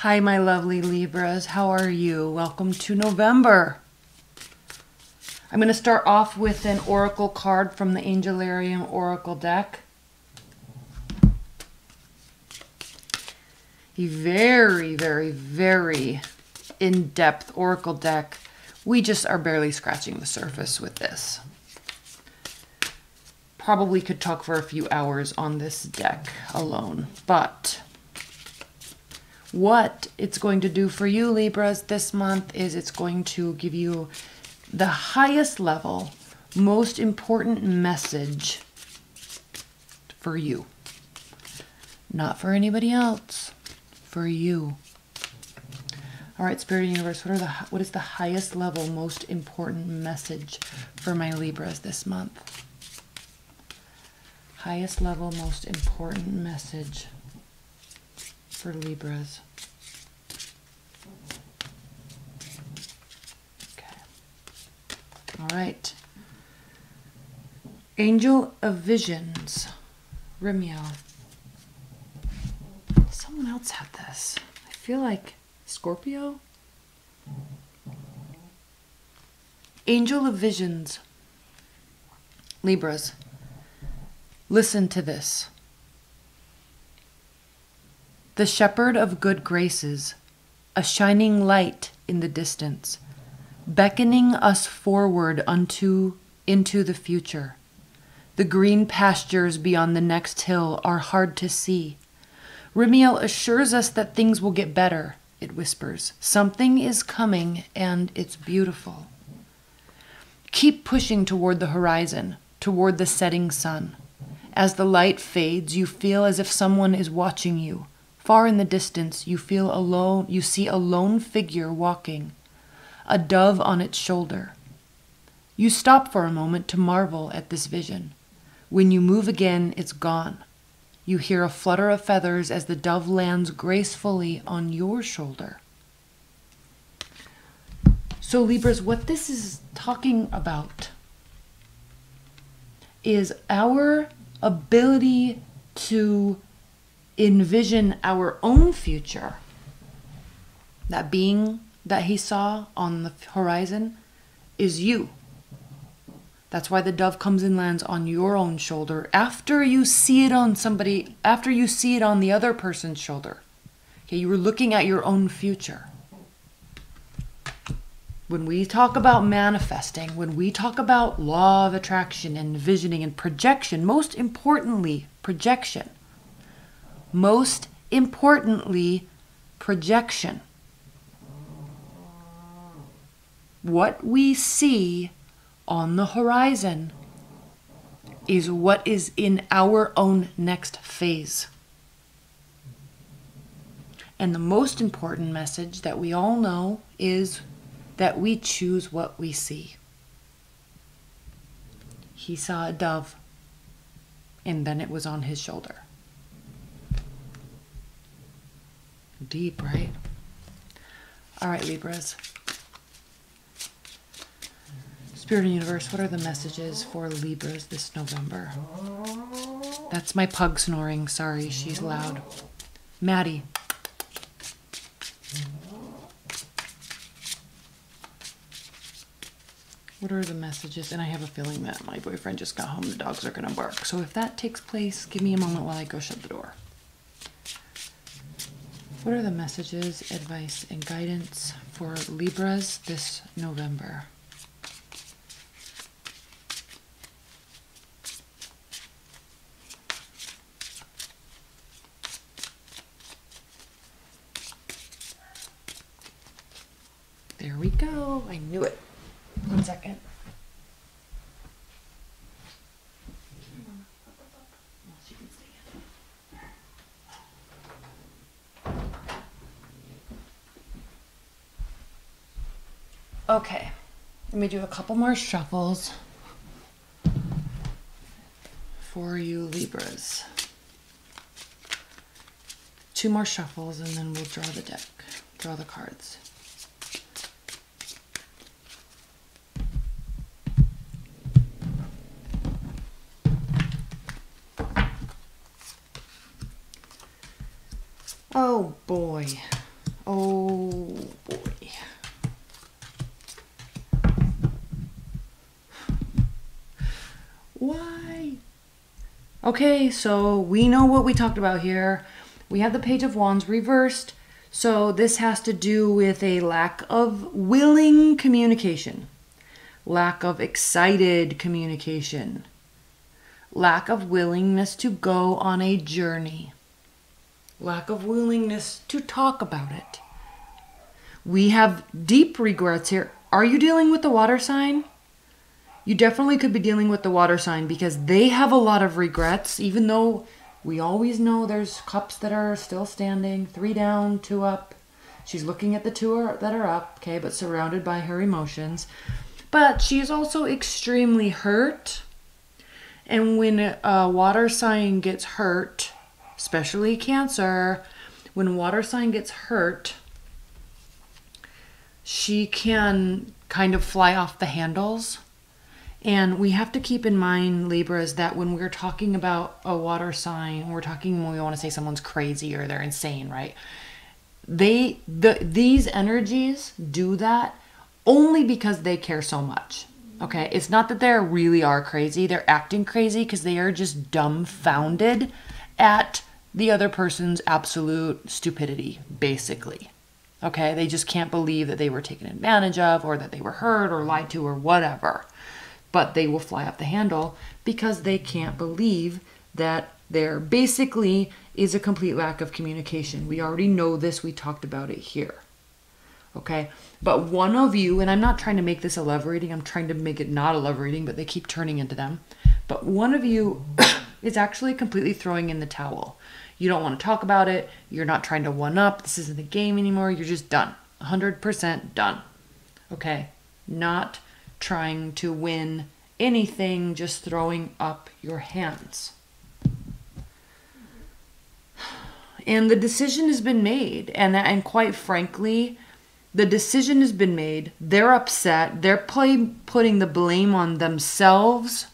Hi, my lovely Libras. How are you? Welcome to November. I'm going to start off with an oracle card from the Angelarium Oracle deck. A very, very, very in-depth oracle deck. We just are barely scratching the surface with this. Probably could talk for a few hours on this deck alone, but what it's going to do for you, Libras, this month is it's going to give you the highest level, most important message for you. Not for anybody else, for you. All right, Spirit Universe, what is the highest level, most important message for my Libras this month? Highest level, most important message for Libras. Okay. All right. Angel of Visions, Rimiel. Someone else had this. I feel like Scorpio? Angel of Visions, Libras. Listen to this. The shepherd of good graces, a shining light in the distance, beckoning us forward into the future. The green pastures beyond the next hill are hard to see. Rimiel assures us that things will get better, it whispers. Something is coming and it's beautiful. Keep pushing toward the horizon, toward the setting sun. As the light fades, you feel as if someone is watching you. Far in the distance, you feel alone. You see a lone figure walking, a dove on its shoulder. You stop for a moment to marvel at this vision. When you move again, it's gone. You hear a flutter of feathers as the dove lands gracefully on your shoulder. So Libras, what this is talking about is our ability to envision our own future. That being that he saw on the horizon is you. That's why the dove comes and lands on your own shoulder after you see it on somebody, after you see it on the other person's shoulder. Okay, you were looking at your own future. When we talk about manifesting, when we talk about law of attraction and envisioning and projection, most importantly, projection. Most importantly, projection. What we see on the horizon is what is in our own next phase. And the most important message that we all know is that we choose what we see. He saw a dove, and then it was on his shoulder. Deep, right? All right, Libras. Spirit and Universe, what are the messages for Libras this November? That's my pug snoring. Sorry, she's loud. Maddie. What are the messages? And I have a feeling that my boyfriend just got home. The dogs are going to bark. So if that takes place, give me a moment while I go shut the door. What are the messages, advice, and guidance for Libras this November? There we go. I knew it. 1 second. Okay, let me do a couple more shuffles for you Libras. 2 more shuffles and then we'll draw the deck, draw the cards. Oh boy. Oh boy. Why? Okay, so we know what we talked about here. We have the Page of Wands reversed. So this has to do with a lack of willing communication, lack of excited communication, lack of willingness to go on a journey, lack of willingness to talk about it. We have deep regrets here. Are you dealing with the water sign? You definitely could be dealing with the water sign because they have a lot of regrets, even though we always know there's cups that are still standing, 3 down, 2 up. She's looking at the 2 that are up, okay, but surrounded by her emotions. But she's also extremely hurt. And when a water sign gets hurt, especially Cancer, when water sign gets hurt, she can kind of fly off the handles. And we have to keep in mind, Libras, that when we're talking about a water sign, we're talking when we want to say someone's crazy or they're insane, right? These energies do that only because they care so much. Okay, it's not that they really are crazy. They're acting crazy because they are just dumbfounded at the other person's absolute stupidity, basically. Okay, they just can't believe that they were taken advantage of or that they were hurt or lied to or whatever. But they will fly off the handle because they can't believe that there basically is a complete lack of communication. We already know this. We talked about it here. Okay, but one of you, and I'm not trying to make this a love reading, I'm trying to make it not a love reading, but they keep turning into them. But one of you is actually completely throwing in the towel. You don't want to talk about it. You're not trying to one up. This isn't a game anymore. You're just done. 100% done. Okay, not trying to win anything, just throwing up your hands. And the decision has been made. And quite frankly, the decision has been made. They're upset. They're putting the blame on themselves.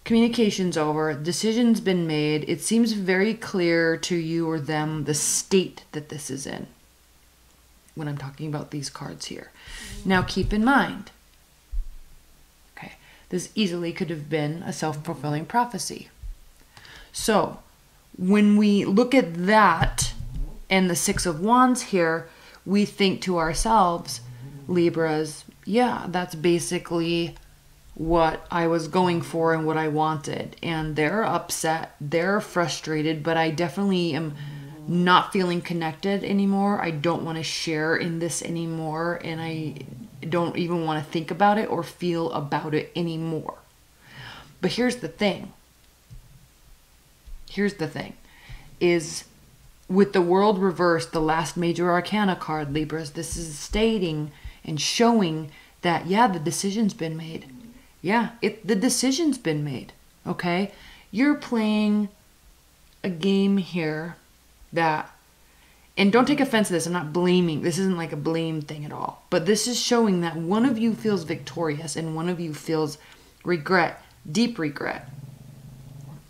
Communication's over. Decision's been made. It seems very clear to you or them the state that this is in when I'm talking about these cards here. Now keep in mind, okay, this easily could have been a self-fulfilling prophecy. So when we look at that and the 6 of Wands here, we think to ourselves, Libras, yeah, that's basically what I was going for and what I wanted. And they're upset, they're frustrated, but I definitely am not feeling connected anymore. I don't want to share in this anymore, and I don't even want to think about it or feel about it anymore. But here's the thing. Is with the World reversed, the last major arcana card, Libras, this is stating and showing that, yeah, the decision's been made. Yeah, the decision's been made, okay? You're playing a game here that, and don't take offense to this, I'm not blaming, this isn't like a blame thing at all, but this is showing that one of you feels victorious and one of you feels regret, deep regret.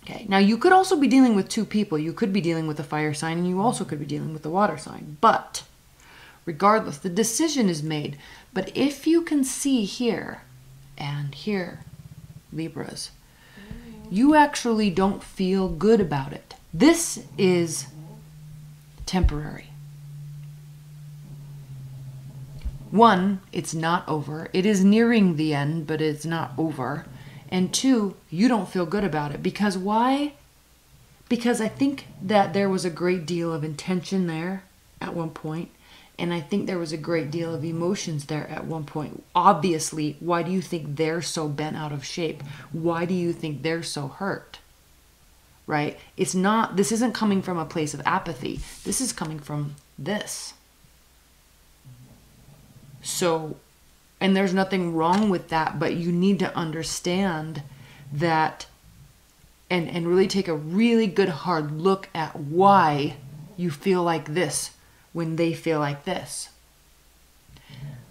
Okay, now you could also be dealing with 2 people. You could be dealing with a fire sign and you also could be dealing with a water sign, but regardless, the decision is made. But if you can see here and here, Libras, you actually don't feel good about it. This is temporary. 1, it's not over. It is nearing the end, but it's not over. And 2, you don't feel good about it. Because why? Because I think that there was a great deal of intention there at one point. And I think there was a great deal of emotions there at one point. Obviously, why do you think they're so bent out of shape? Why do you think they're so hurt? Right? It's not, this isn't coming from a place of apathy. This is coming from this. So, and there's nothing wrong with that, but you need to understand that and really take a really good hard look at why you feel like this when they feel like this.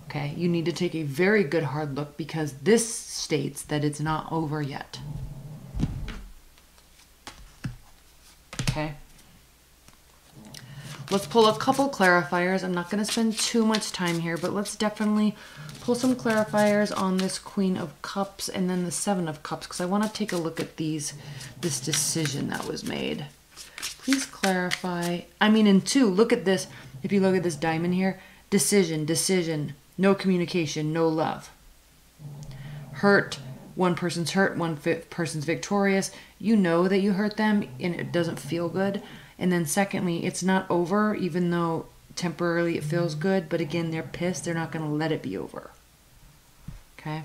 Okay, you need to take a very good hard look because this states that it's not over yet. Okay. let's pull a couple clarifiers. I'm not going to spend too much time here, but let's definitely pull some clarifiers on this Queen of Cups and then the Seven of Cups, because I want to take a look at this decision that was made. Please clarify. I mean, in 2, look at this. If you look at this diamond here, decision, no communication, no love. Hurt, one person's hurt, one person's victorious. You know that you hurt them and it doesn't feel good. And then secondly, it's not over, even though temporarily it feels good. But again, they're pissed. They're not going to let it be over. Okay.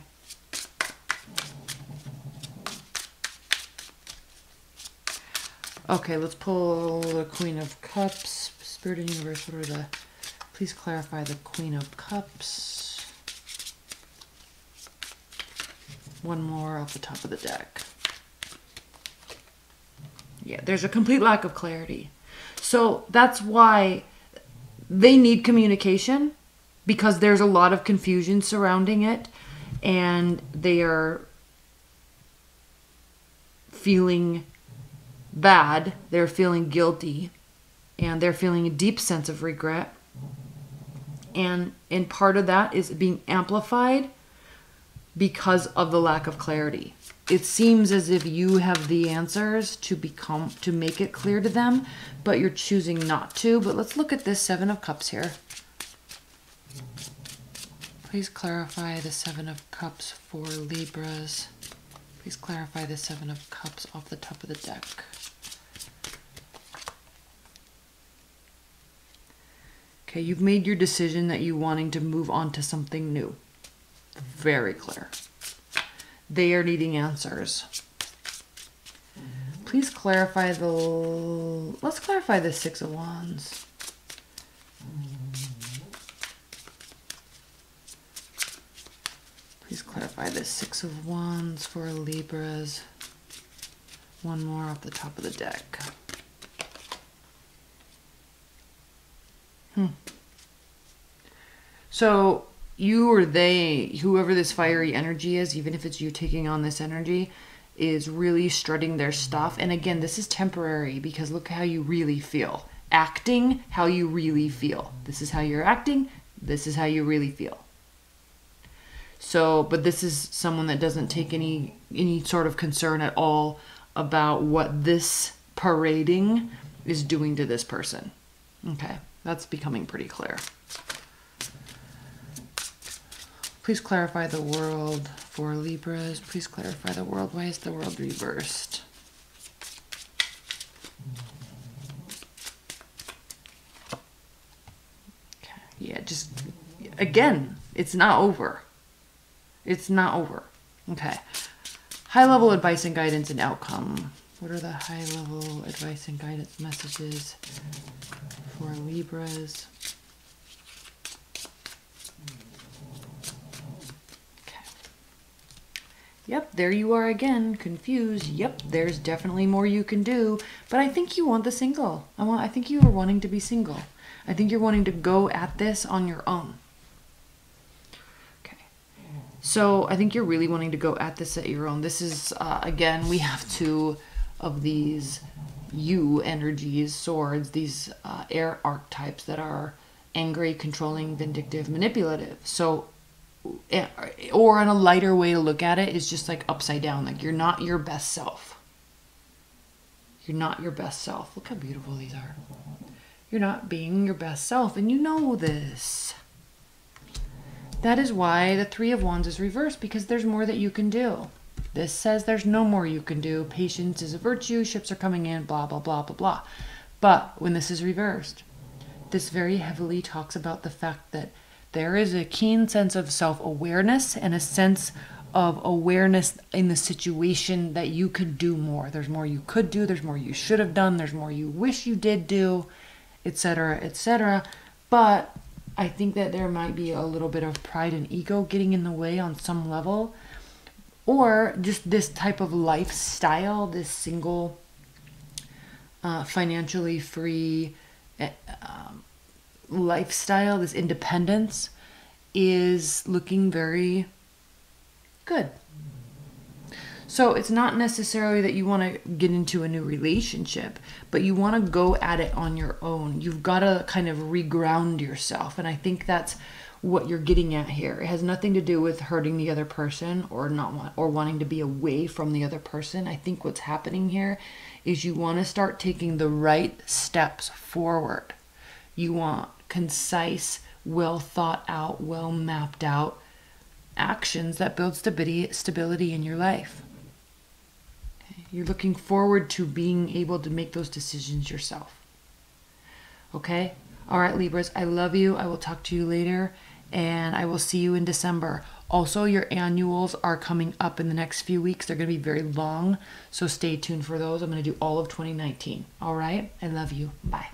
Okay, let's pull the Queen of Cups. Spirit and Universe, what are the... Please clarify the Queen of Cups. One more off the top of the deck. Yeah, there's a complete lack of clarity. So that's why they need communication, because there's a lot of confusion surrounding it, and they are feeling bad, they're feeling guilty, and they're feeling a deep sense of regret. And part of that is being amplified because of the lack of clarity. It seems as if you have the answers to make it clear to them, but you're choosing not to. But let's look at this Seven of Cups here. Please clarify the Seven of Cups for Libras. Please clarify the Seven of Cups off the top of the deck. Okay, you've made your decision that you're wanting to move on to something new. Very clear. They are needing answers. Please clarify let's clarify the Six of Wands. Please clarify the Six of Wands for Libras. One more off the top of the deck. So you or they, whoever this fiery energy is, even if it's you taking on this energy, is really strutting their stuff. And again, this is temporary, because look how you really feel. Acting how you really feel. This is how you're acting. This is how you really feel. So, but this is someone that doesn't take any sort of concern at all about what this parading is doing to this person. Okay, that's becoming pretty clear. Please clarify the world for Libras. Please clarify the world. Why is the world reversed? Okay. Yeah, just, again, it's not over. It's not over. Okay. High-level advice and guidance and outcome. What are the high-level advice and guidance messages for Libras? Yep, there you are again, confused. Yep, there's definitely more you can do. But I think you want the single. I think you are wanting to be single. I think you're wanting to go at this on your own. Okay. So I think you're really wanting to go at this at your own. This is, again, we have two of these you energies, swords, these air archetypes that are angry, controlling, vindictive, manipulative. So, or on a lighter way to look at it is just like upside down, like you're not your best self. You're not your best self. Look how beautiful these are. You're not being your best self, and you know this. That is why the Three of Wands is reversed, because there's more that you can do. This says there's no more you can do. Patience is a virtue, ships are coming in, blah, blah, blah, blah, blah. But when this is reversed, this very heavily talks about the fact that there is a keen sense of self-awareness and a sense of awareness in the situation that you could do more. There's more you could do. There's more you should have done. There's more you wish you did do, etc., etc. But I think that there might be a little bit of pride and ego getting in the way on some level, or just this type of lifestyle, this single, financially free lifestyle, this independence is looking very good. So it's not necessarily that you want to get into a new relationship, but you want to go at it on your own. You've got to kind of reground yourself. And I think that's what you're getting at here. It has nothing to do with hurting the other person or wanting to be away from the other person. I think what's happening here is you want to start taking the right steps forward. You want concise, well thought out, well mapped out actions that build stability in your life. Okay? You're looking forward to being able to make those decisions yourself. Okay? All right, Libras, I love you. I will talk to you later, and I will see you in December. Also, your annuals are coming up in the next few weeks. They're going to be very long, so stay tuned for those. I'm going to do all of 2019. All right? I love you. Bye.